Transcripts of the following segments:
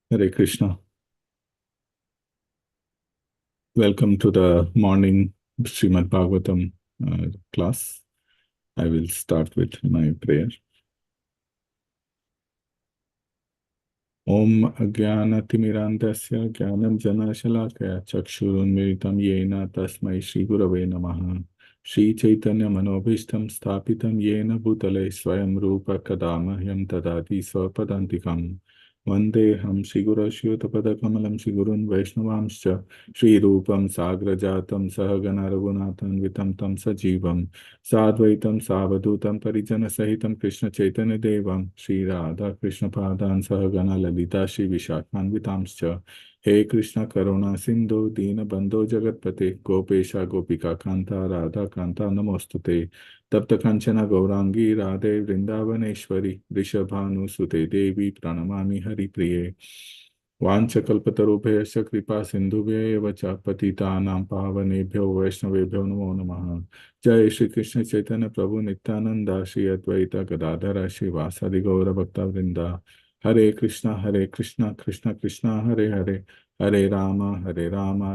Hare Krishna. Welcome to the morning Srimad Bhagavatam class. I will start with my prayer. Om Ajnanatimirandasya Jnananjana Shalakaya Chakshurunmilitam Yena Tasmai Shri Gurave Namaha. Shri Chaitanya Manobhishtam Sthapitam Yena Bhutale Swayam Rupa Kadamahyam Tadati Swapadantikam. Vandeham Shri Guru Shyotapadakammalam Kamalam Shri Gurun Vaishnavamscha Shri Rupam Sagrajatam Sahagana Raghunathan Vitam Tam Sajivam Sadvaitam Savadutam Parijana Sahitam Krishna Chaitanya Devam Shri Radha Krishna Padan Sahagana Lalita Shri Vishakhanvitamscha He Krishna Karuna Sindhu Dina Bandho Jagatpate Gopesha Gopika Kanta Radha Kanta Namostute Tapta Kanchana Gaurangi Radhe Vrindavaneshwari Rishabhanu Sute Devi Pranamami Hari Priye वाञ्छकल्पतरुभ्यश्च कृपा सिन्धुभ्येव च पतितानां पावनेभ्यो वैष्णवेभ्यो नमो नमः जय श्री कृष्ण चैतन्य प्रभु नित्यानंद श्री अद्वैत गदाधर श्रीवासादि गौर भक्तवृंदा हरे कृष्णा कृष्ण कृष्ण हरे हरे हरे राम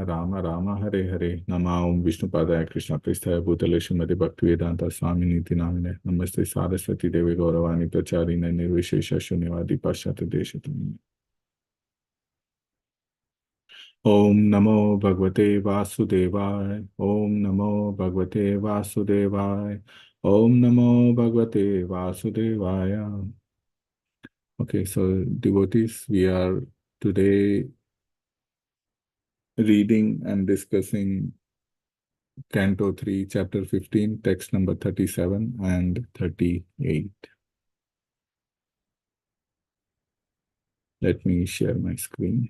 राम राम हरे हरे नमः ओं विष्णुपादाय कृष्ण प्रेष्ठाय भूतले श्रीमति भक्तिवेदांत स्वामी नीति नामिने नमस्ते सारस्वती देवी गौरवाणी प्रचारिणे निर्विशेष शून्यवादी पाश्चात्य देश ओम नमो भगवते वासुदेवाय ओम नमो भगवते वासुदेवाय ओम नमो भगवते वासुदेवाय. Okay, so devotees, we are today reading and discussing Canto 3, Chapter 15, text number 37 and 38. Let me share my screen.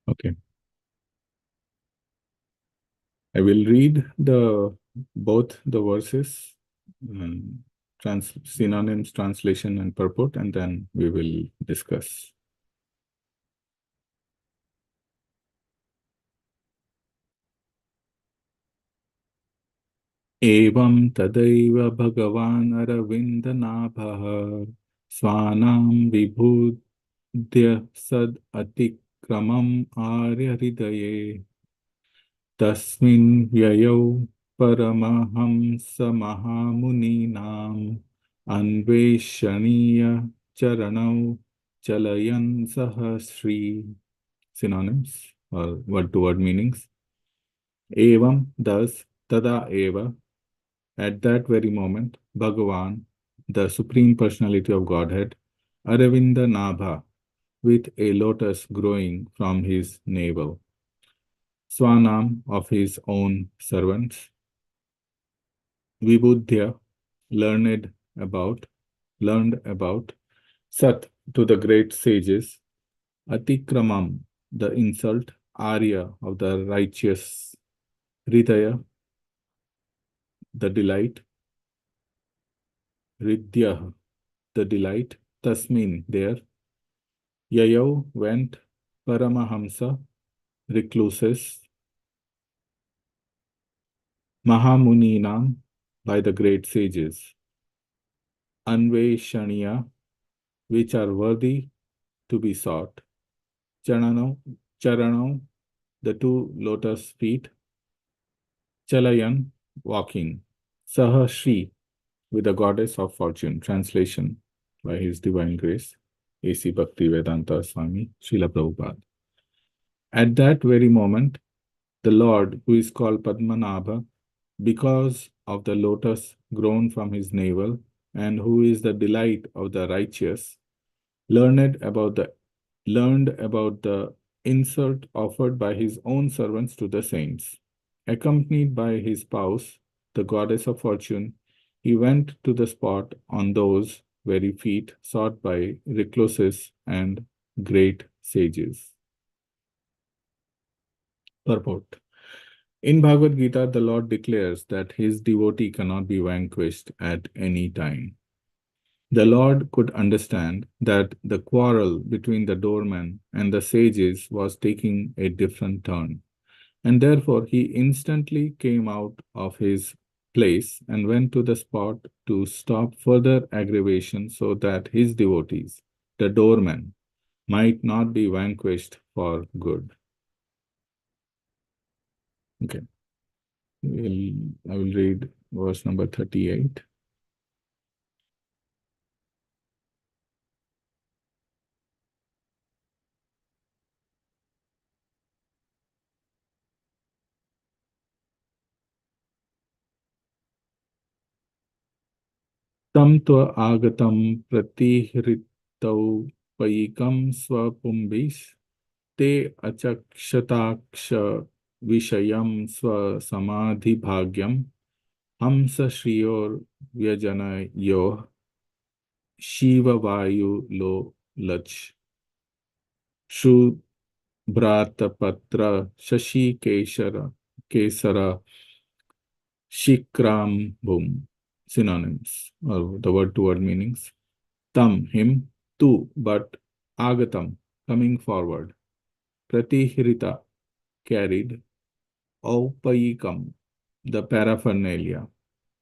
Okay. I will read both the verses, synonyms, translation, and purport, and then we will discuss. एवं तदैव भगवान् अरविन्दनाभः स्वानां विभूद्य सद् अतिक्रमम् आर्यहृदये तस्मिन् व्ययौ परमहंसमहामुनीनाम् अन्वेषणीय चरणौ चलयन् सह Shri. Synonyms or word-to-word meanings. Evam, thus, tada eva, at that very moment, Bhagavan, the Supreme Personality of Godhead, Aravinda Nabha, with a lotus growing from his navel, Swanam, of his own servants, Vibhuddhya, learned about, Sat, to the great sages, Atikramam, the insult, Arya, of the righteous, Hridaya, the delight, Ridyah, the delight, Tasmin, there, Yayau went, Paramahamsa, recluses, Mahamuninam, by the great sages, Anveshaniya, which are worthy to be sought, Charano, the two lotus feet, Chalayan, walking, Sahashri, with the goddess of fortune. Translation by His Divine Grace, A.C. Bhaktivedanta Swami, Srila Prabhupada. At that very moment, the Lord, who is called Padmanabha, because of the lotus grown from his navel, and who is the delight of the righteous, learned about the insult offered by his own servants to the saints. Accompanied by his spouse, the goddess of fortune, he went to the spot on those very feet sought by recluses and great sages. Purport. In Bhagavad Gita, the Lord declares that his devotee cannot be vanquished at any time. The Lord could understand that the quarrel between the doorman and the sages was taking a different turn, and therefore he instantly came out of his place and went to the spot to stop further aggravation so that his devotees, the doorman, might not be vanquished for good. Okay, I will read verse number 38. तं त्व आगतं प्रतिहृतौ पयिकं स्वपुंभिस्ते अचक्षताक्ष विषयं स्वसमाधिभाग्यं हंसश्रियोर्व्यजनयोः शिववायुलो लच शुभ्रातपत्र शशिकेशर केसर Shikrambhum. Synonyms, or the word to word meanings. Tam, him, tu, but agatam, coming forward. Pratihirita, carried. Aupayikam, the paraphernalia.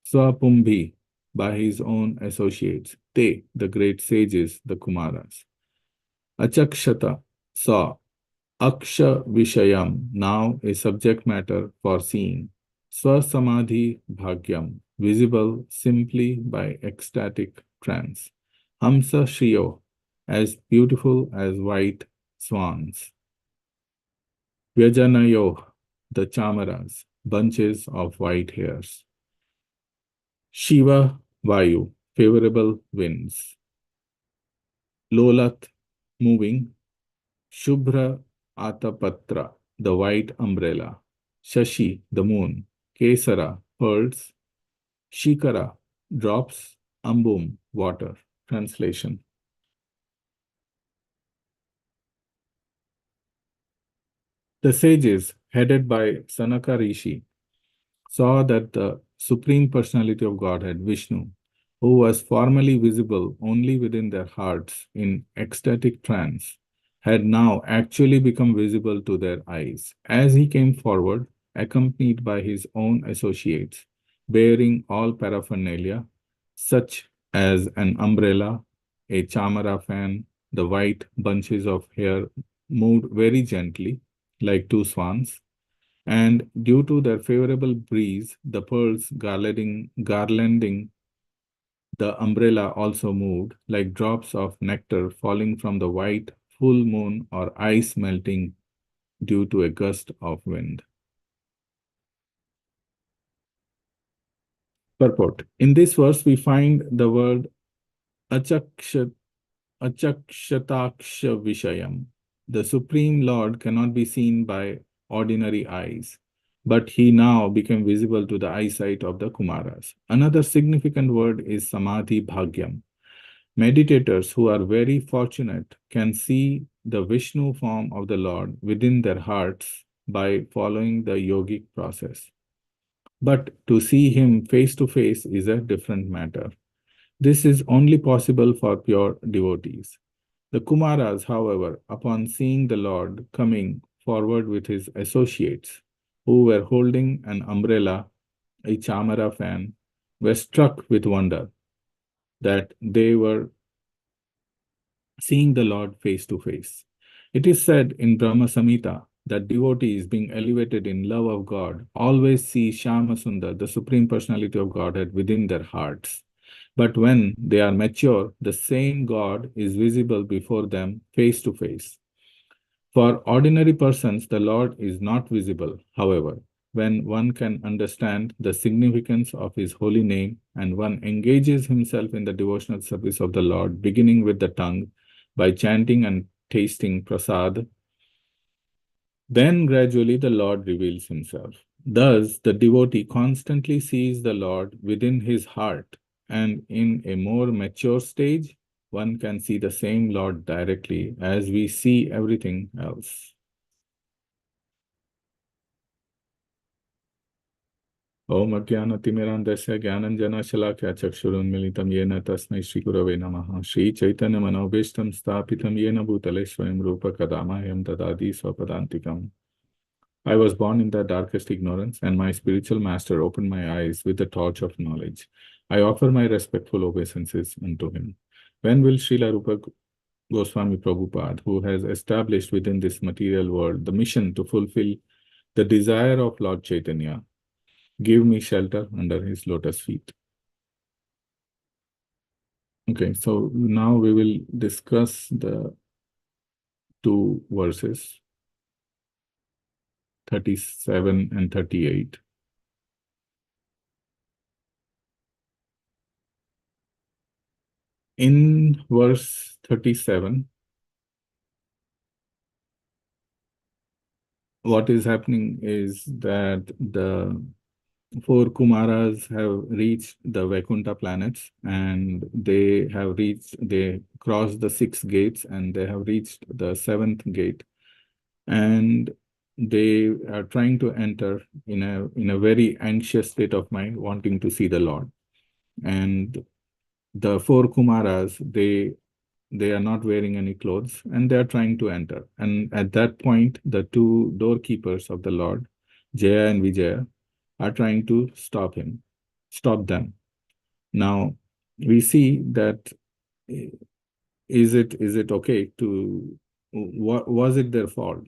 Swapumbhi, by his own associates. Te, the great sages, the Kumaras. Achakshata, saw. Aksha Vishayam, now a subject matter for seeing. Swasamadhi Bhagyam, visible simply by ecstatic trance. Hamsa Shriyo, as beautiful as white swans. Vyajanayo, the chamaras, bunches of white hairs. Shiva Vayu, favorable winds. Lolat, moving. Shubhra Atapatra, the white umbrella. Shashi, the moon. Kesara, pearls. Shikara, drops. Ambum, water. Translation. The sages, headed by Sanaka Rishi, saw that the Supreme Personality of Godhead, Vishnu, who was formerly visible only within their hearts in ecstatic trance, had now actually become visible to their eyes. As he came forward, accompanied by his own associates, bearing all paraphernalia, such as an umbrella, a chamara fan, the white bunches of hair moved very gently, like two swans, and due to their favorable breeze, the pearls garlanding the umbrella also moved, like drops of nectar falling from the white full moon or ice melting due to a gust of wind. Purport. In this verse, we find the word achakshat, achakshataksha vishayam. The Supreme Lord cannot be seen by ordinary eyes, but he now became visible to the eyesight of the Kumaras. Another significant word is Samadhi Bhagyam. Meditators who are very fortunate can see the Vishnu form of the Lord within their hearts by following the yogic process. But to see him face to face is a different matter. This is only possible for pure devotees. The Kumaras, however, upon seeing the Lord coming forward with his associates, who were holding an umbrella, a chamara fan, were struck with wonder that they were seeing the Lord face to face. It is said in Brahma Samhita that devotees being elevated in love of God always see Shama Sundar, the Supreme Personality of Godhead, within their hearts. But when they are mature, the same God is visible before them face to face. For ordinary persons, the Lord is not visible. However, when one can understand the significance of his holy name and one engages himself in the devotional service of the Lord, beginning with the tongue by chanting and tasting prasad, then gradually the Lord reveals himself. Thus, the devotee constantly sees the Lord within his heart, and in a more mature stage, one can see the same Lord directly as we see everything else. Om Ajnanatimirandasya Gyananjana Chakshurunmilitam Yena Tasmai Shri Gurave Namaha. Shri Chaitanya Manobishtam Sthapitam Yena Bhutale Swayam Rupa Kadamayam Dadadi Swapadantikam. I was born in the darkest ignorance, and my spiritual master opened my eyes with the torch of knowledge. I offer my respectful obeisances unto him. When will Srila Rupa Goswami Prabhupada, who has established within this material world the mission to fulfill the desire of Lord Chaitanya, give me shelter under his lotus feet? Okay, so now we will discuss the two verses, 37 and 38. In verse 37, what is happening is that the four Kumaras have reached the Vaikuntha planets, and they crossed the six gates, and they have reached the seventh gate, and they are trying to enter in a very anxious state of mind, wanting to see the Lord. And the four Kumaras, they are not wearing any clothes, and they are trying to enter. And at that point, the two doorkeepers of the Lord, Jaya and Vijaya, are trying to stop them. Now, we see that is it okay to, was it their fault?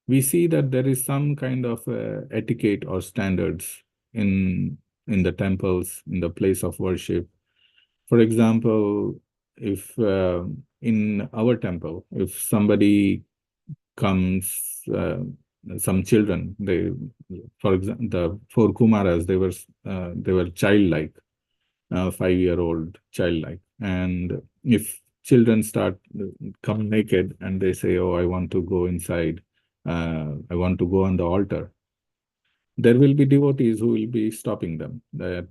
We see that there is some kind of etiquette or standards in in the temples, in the place of worship. For example, if in our temple, if somebody comes, some children, for example, the four Kumaras, they were childlike, 5-year-old childlike, and if children start come naked and they say, "Oh, I want to go inside, I want to go on the altar," there will be devotees who will be stopping them, that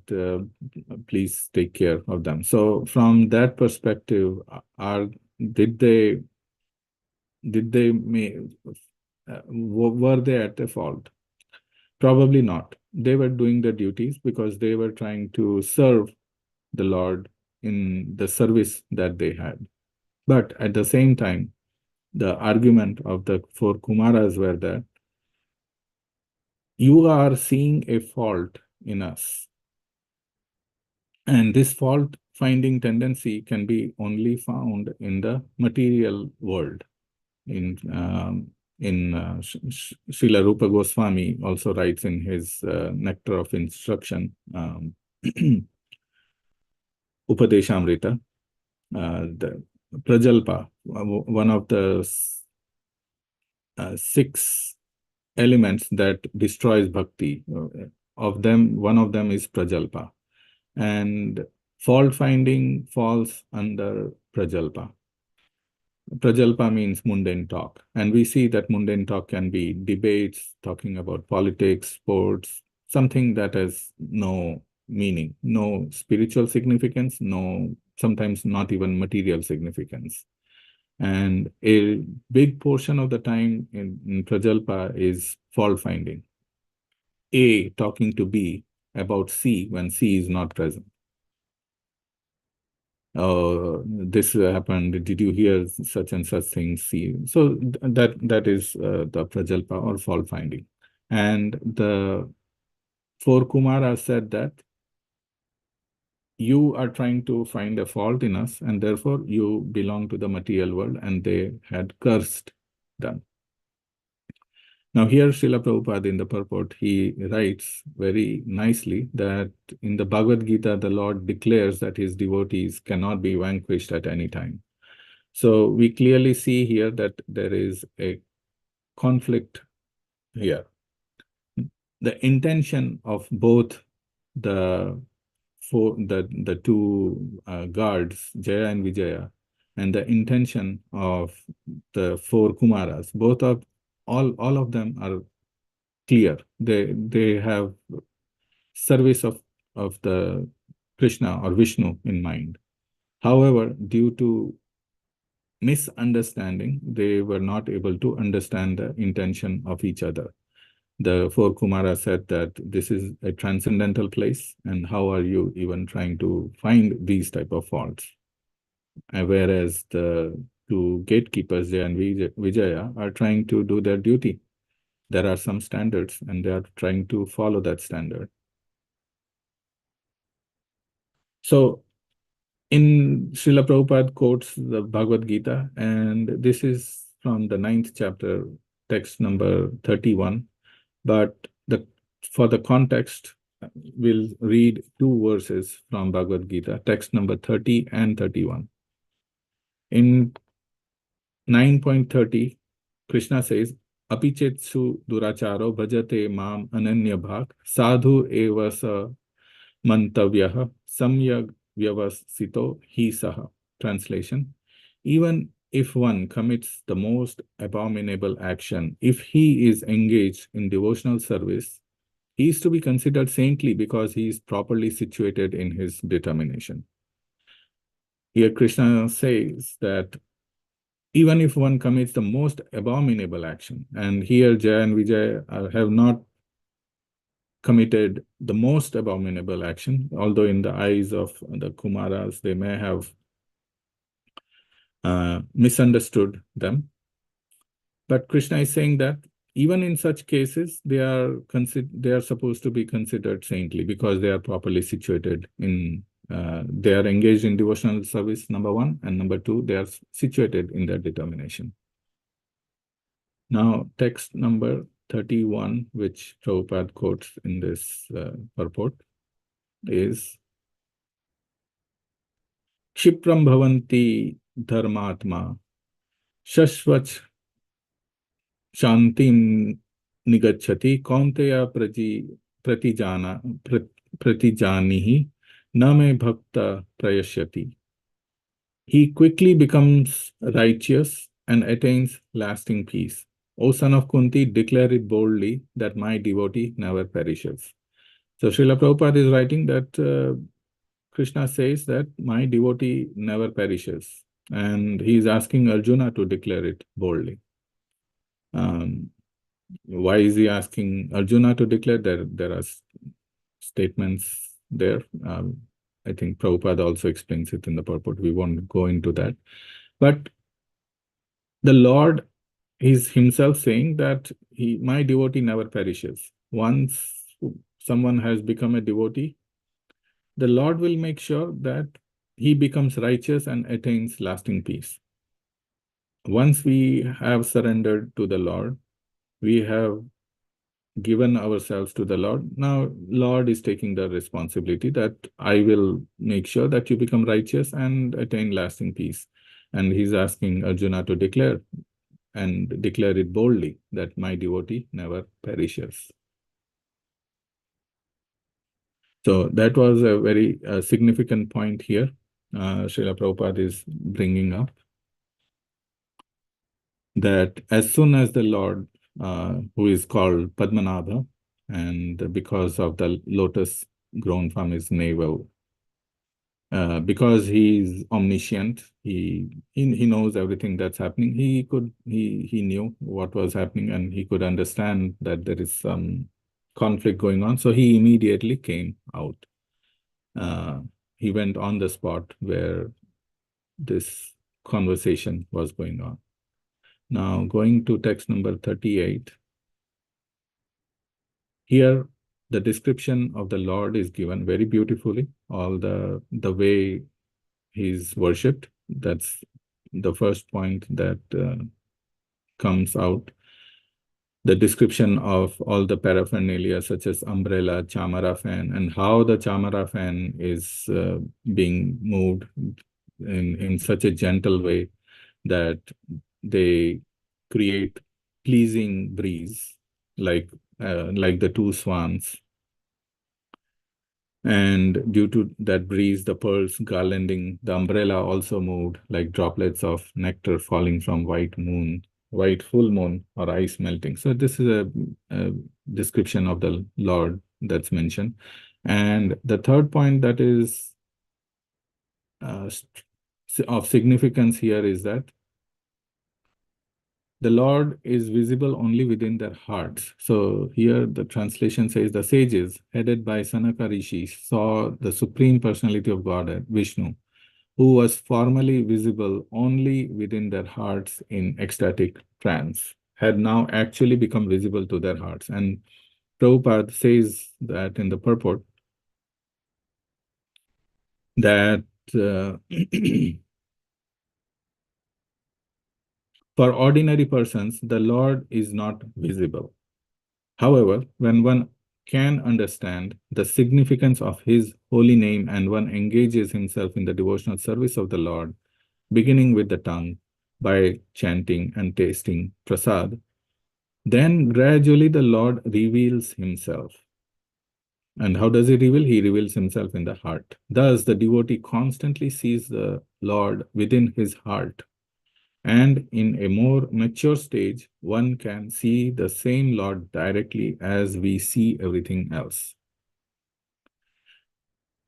please take care of them. So from that perspective, are did they were they at a fault? Probably not. They were doing their duties because they were trying to serve the Lord in the service that they had. But at the same time, the argument of the four Kumaras were that you are seeing a fault in us. And this fault finding tendency can be only found in the material world. Srila Rupa Goswami also writes in his Nectar of Instruction, Upadeshamrita, the Prajalpa, one of the six elements that destroys bhakti. Of them, one of them is Prajalpa. And fault finding falls under Prajalpa. Prajalpa means mundane talk. And we see that mundane talk can be debates, talking about politics, sports, something that has no meaning, no spiritual significance, no, sometimes not even material significance. And a big portion of the time in Prajalpa is fault finding. A talking to B about C when C is not present. This happened. Did you hear such and such things? See, so that is the Prajalpa or fault finding. And the four Kumara said that you are trying to find a fault in us, and therefore you belong to the material world, and they had cursed them. Now here Srila Prabhupada in the purport, he writes very nicely that in the Bhagavad Gita, the Lord declares that his devotees cannot be vanquished at any time. So we clearly see here that there is a conflict here. The intention of both the the two guards, Jaya and Vijaya, and the intention of the four Kumaras, both of all of them are clear. They have service of the Krishna or Vishnu in mind. However, due to misunderstanding, they were not able to understand the intention of each other. The four Kumaras said that this is a transcendental place, and how are you even trying to find these type of faults? Whereas the two gatekeepers, Jaya and Vijaya, are trying to do their duty. There are some standards, and they are trying to follow that standard. So, in Srila Prabhupada quotes the Bhagavad Gita, and this is from the 9th chapter, text number 31. But for the context, we'll read two verses from Bhagavad Gita, text number 30 and 31. In 9.30, Krishna says, Apichetsu duracharo bhajate mam ananya bhak sadhu eva sa mantavyah samyag vyavasito hi saha. Translation: even if one commits the most abominable action, if he is engaged in devotional service, he is to be considered saintly because he is properly situated in his determination. Here Krishna says that even if one commits the most abominable action, and here Jaya and Vijay have not committed the most abominable action, although in the eyes of the Kumaras, they may have misunderstood them. But Krishna is saying that even in such cases, they are supposed to be considered saintly because they are properly situated in, they are engaged in devotional service, number one, and number two, they are situated in their determination. Now, text number 31, which Prabhupada quotes in this purport, is Kshipram bhavanti dharmatma shashvach shantim nigachati kaunteya pratijanihi na me bhakta prayashyati. He quickly becomes righteous and attains lasting peace. O son of Kunti, declare it boldly that my devotee never perishes. So Srila Prabhupada is writing that Krishna says that my devotee never perishes. And he is asking Arjuna to declare it boldly. Why is he asking Arjuna to declare? There are statements there. I think Prabhupada also explains it in the purport. We won't go into that. But the Lord is himself saying that my devotee never perishes. Once someone has become a devotee, the Lord will make sure that he becomes righteous and attains lasting peace. Once we have surrendered to the Lord, we have given ourselves to the Lord. Now, Lord is taking the responsibility that I will make sure that you become righteous and attain lasting peace. And he's asking Arjuna to declare it boldly that my devotee never perishes. So that was a very significant point here. Srila Prabhupada is bringing up that as soon as the Lord, who is called Padmanabha, and because of the lotus grown from his navel, because he is omniscient, he knows everything that's happening. He knew what was happening, and he could understand that there is some conflict going on. So he immediately came out. He went on the spot where this conversation was going on. Now, going to text number 38. Here, the description of the Lord is given very beautifully. All the way he's worshipped. That's the first point that comes out. The description of all the paraphernalia such as umbrella, chamara fan, and how the chamara fan is being moved in such a gentle way that they create pleasing breeze, like the two swans. And due to that breeze, the pearls garlanding the umbrella also moved like droplets of nectar falling from white full moon, or ice melting. So this is a description of the Lord that's mentioned. And the third point that is of significance here is that The Lord is visible only within their hearts. So here the translation says the sages, headed by Sanaka Rishi, saw the Supreme Personality of Godhead, Vishnu, who was formerly visible only within their hearts in ecstatic trance, had now actually become visible to their hearts. And Prabhupada says that in the purport that for ordinary persons, the Lord is not visible. However, when one can understand the significance of his holy name and one engages himself in the devotional service of the Lord, beginning with the tongue by chanting and tasting prasad, then gradually the Lord reveals himself. And how does he reveal? He reveals himself in the heart. Thus, the devotee constantly sees the Lord within his heart. And in a more mature stage, one can see the same Lord directly as we see everything else.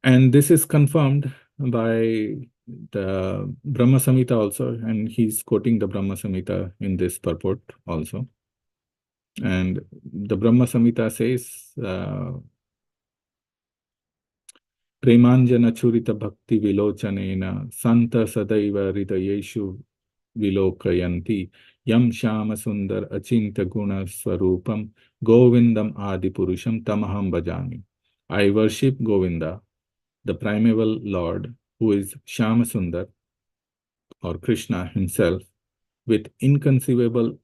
And this is confirmed by the Brahma Samhita also, and he's quoting the Brahma Samhita in this purport also. And the Brahma Samhita says, Premanjana Churita Bhakti Vilochanena Santa Sadaiva Hridayeshu Vilokayanti Yam Shama Sundar Achinta Guna Swarupam Govindam Adi Purusham Tamaham Bhajami. I worship Govinda, the primeval Lord, who is Shama Sundar or Krishna himself, with inconceivable,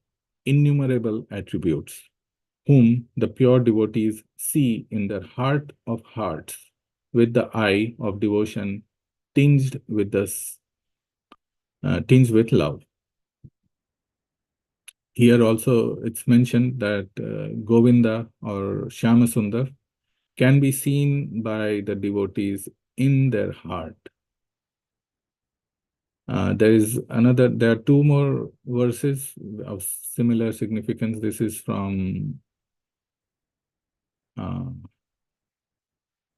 innumerable attributes, whom the pure devotees see in their heart of hearts, with the eye of devotion tinged with love. Here also it's mentioned that Govinda or Shyamasundar can be seen by the devotees in their heart. There are two more verses of similar significance. This is from,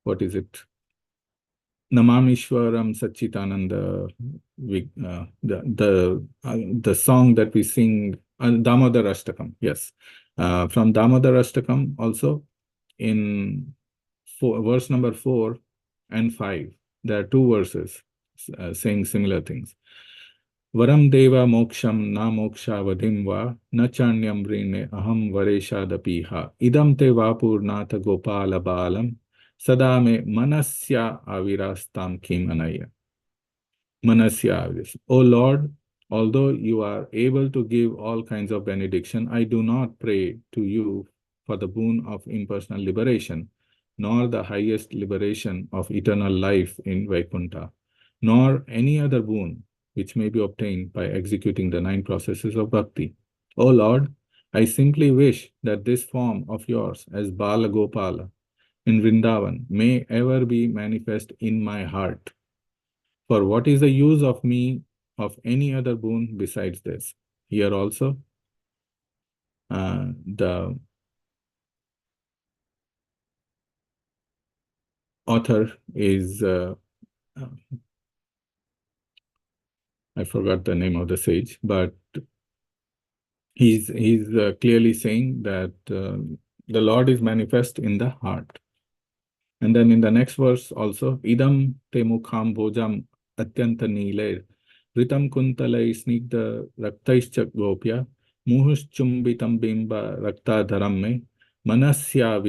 what is it? Namamishwaram Satchitananda, the song that we sing, Damodar Ashtakam, yes. From Damodar Ashtakam also, in verse number 4 and 5, there are two verses saying similar things. Varam deva moksham na mokshavadhim va na chanyam vrine aham vareshadapiha idam te vapurnatha gopala balam sadame manasya avirastam kim anaya. Manasya aviras. O Lord, although you are able to give all kinds of benediction, I do not pray to you for the boon of impersonal liberation, nor the highest liberation of eternal life in Vaikuntha, nor any other boon which may be obtained by executing the 9 processes of bhakti. O Lord, I simply wish that this form of yours as Bala Gopala in Vrindavan may ever be manifest in my heart. For what is the use of me of any other boon besides this? Here also, the author is, I forgot the name of the sage, but he's clearly saying that the Lord is manifest in the heart. And then in the next verse also, idam te mukham bhojam atyanta niler ritam kuntalai snigdha raktaishcha gopya muhushchumbitam bimba raktadharam me manasya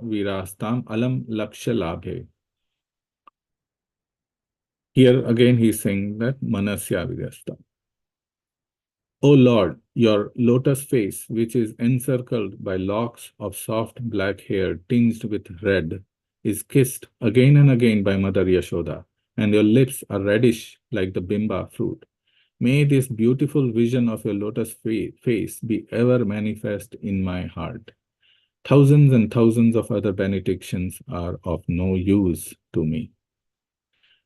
virastam alam laksha labhe. Here again he is saying that manasya virastam. O Lord, your lotus face, which is encircled by locks of soft black hair tinged with red, is kissed again and again by Mother Yashoda, and your lips are reddish like the bimba fruit. May this beautiful vision of your lotus face be ever manifest in my heart. Thousands and thousands of other benedictions are of no use to me.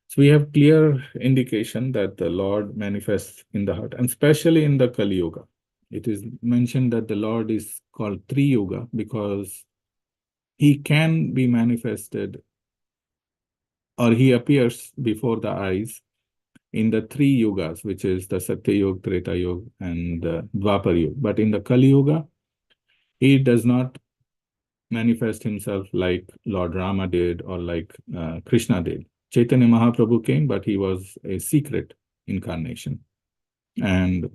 So we have clear indication that the Lord manifests in the heart, and especially in the Kali Yuga. It is mentioned that the Lord is called Tri Yuga because he can be manifested or he appears before the eyes in the three yugas, which is the Satya Yuga, Treta Yuga, and the Dwapar Yuga. But in the Kali Yuga, he does not manifest himself like Lord Rama did or like Krishna did. Chaitanya Mahaprabhu came, but he was a secret incarnation. And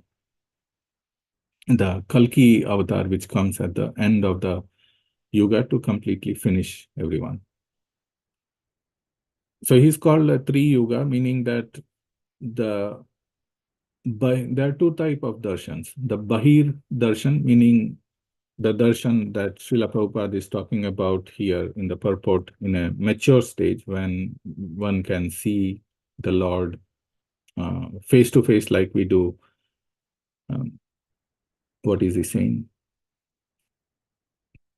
the Kalki avatar, which comes at the end of the Yuga to completely finish everyone. So he's called a Tri Yuga, meaning that there are two types of darshans. The Bahir darshan, meaning the darshan that Srila Prabhupada is talking about here in the purport in a mature stage when one can see the Lord face to face like we do. What is he saying?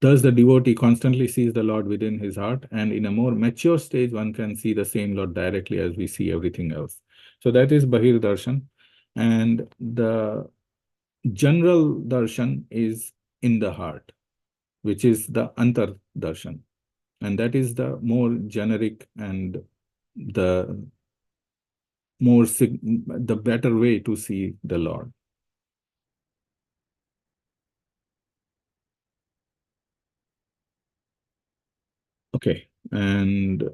Thus, the devotee constantly sees the Lord within his heart, and in a more mature stage, one can see the same Lord directly as we see everything else. So that is Bahir Darshan. And the general darshan is in the heart, which is the Antar Darshan. And that is the more generic and the the better way to see the Lord. Okay, and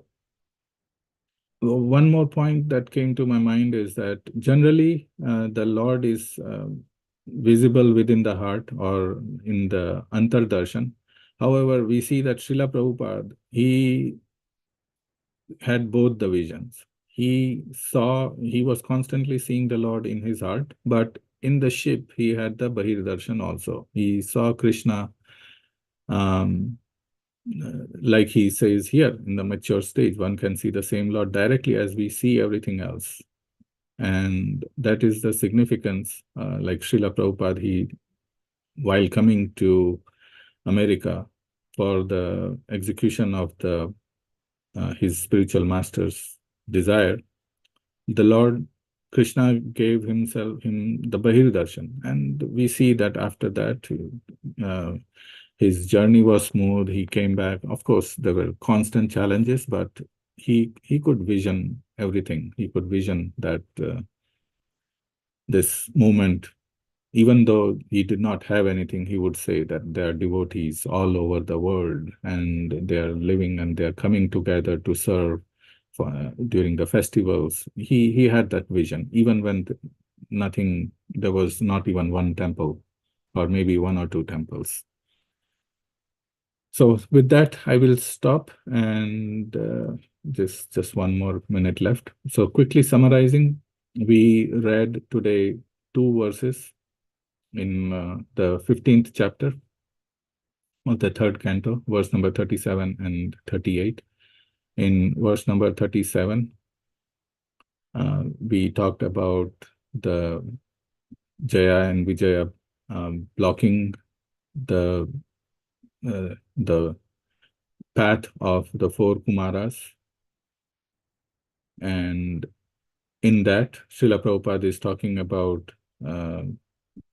one more point that came to my mind is that generally the Lord is visible within the heart or in the Antar Darshan. However, we see that Srila Prabhupada, he had both the visions. He was constantly seeing the Lord in his heart, but in the ship, he had the Bahir Darshan also. He saw Krishna, um, like he says here in the mature stage, one can see the same Lord directly as we see everything else. And that is the significance, like Srila Prabhupada, while coming to America for the execution of his spiritual master's desire, the Lord Krishna gave him the Bahir Darshan. And we see that after that, uh, his journey was smooth. He came back. Of course, there were constant challenges, but he could vision everything. He could vision that this movement, even though he did not have anything, he would say that there are devotees all over the world and they are living and they are coming together to serve during the festivals. He had that vision, even when there was not even one temple or maybe one or two temples. So with that, I will stop and just one more minute left. So quickly summarizing, we read today two verses in the 15th chapter of the third canto, verse number 37 and 38. In verse number 37, we talked about the Jaya and Vijaya blocking the the path of the four Kumaras. And in that, Srila Prabhupada is talking about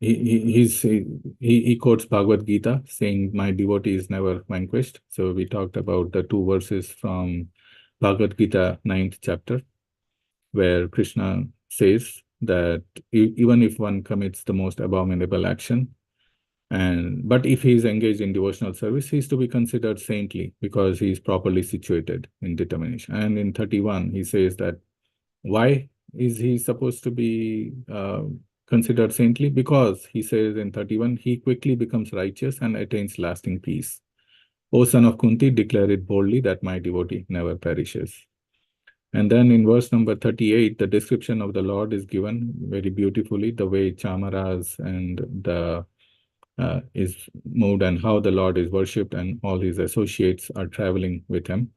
he quotes Bhagavad Gita saying, "My devotee is never vanquished." So we talked about the two verses from Bhagavad Gita 9th chapter, where Krishna says that even if one commits the most abominable action, but if he is engaged in devotional service, he is to be considered saintly because he is properly situated in determination. And in 31, he says that why is he supposed to be considered saintly? Because he says in 31, he quickly becomes righteous and attains lasting peace. O son of Kunti, declare it boldly that my devotee never perishes. And then in verse number 38, the description of the Lord is given very beautifully, the way Chamaras and the is moved and how the Lord is worshipped and all his associates are traveling with him.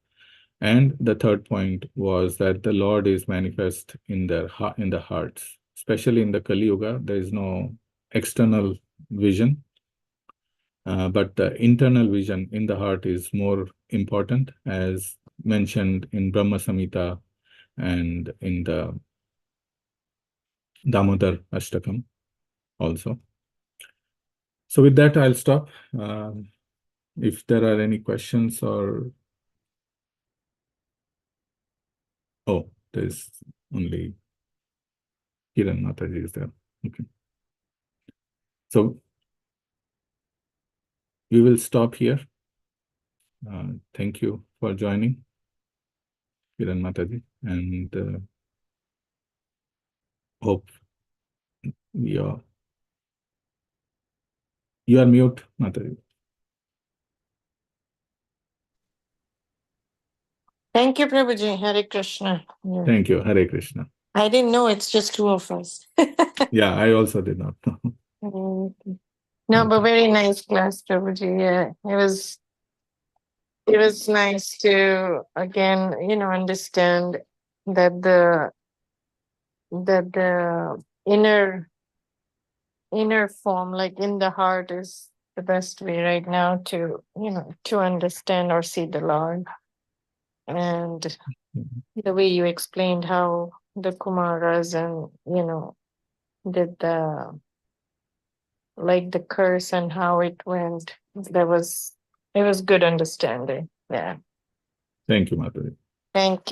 And the third point was that the Lord is manifest in in the hearts, especially in the Kali Yuga. There is no external vision, but the internal vision in the heart is more important, as mentioned in Brahma Samhita and in the Damodar Ashtakam also. So with that, I'll stop. If there are any questions or oh, there's only Kiran Mataji is there. Okay. So we will stop here. Thank you for joining, Kiran Mataji, and hope you are mute, Mataji. Thank you, Prabhuji. Hare Krishna. Yeah. Thank you. Hare Krishna. I didn't know it's just two of us. Yeah, I also did not know. No, but Okay. very nice class, Prabhuji. Yeah, it was nice to again, understand that the inner form, like in the heart, is the best way right now to to understand or see the Lord. And the way you explained how the Kumaras and did the curse and how it went, it was good understanding. Yeah. Thank you, Mataji. Thank you.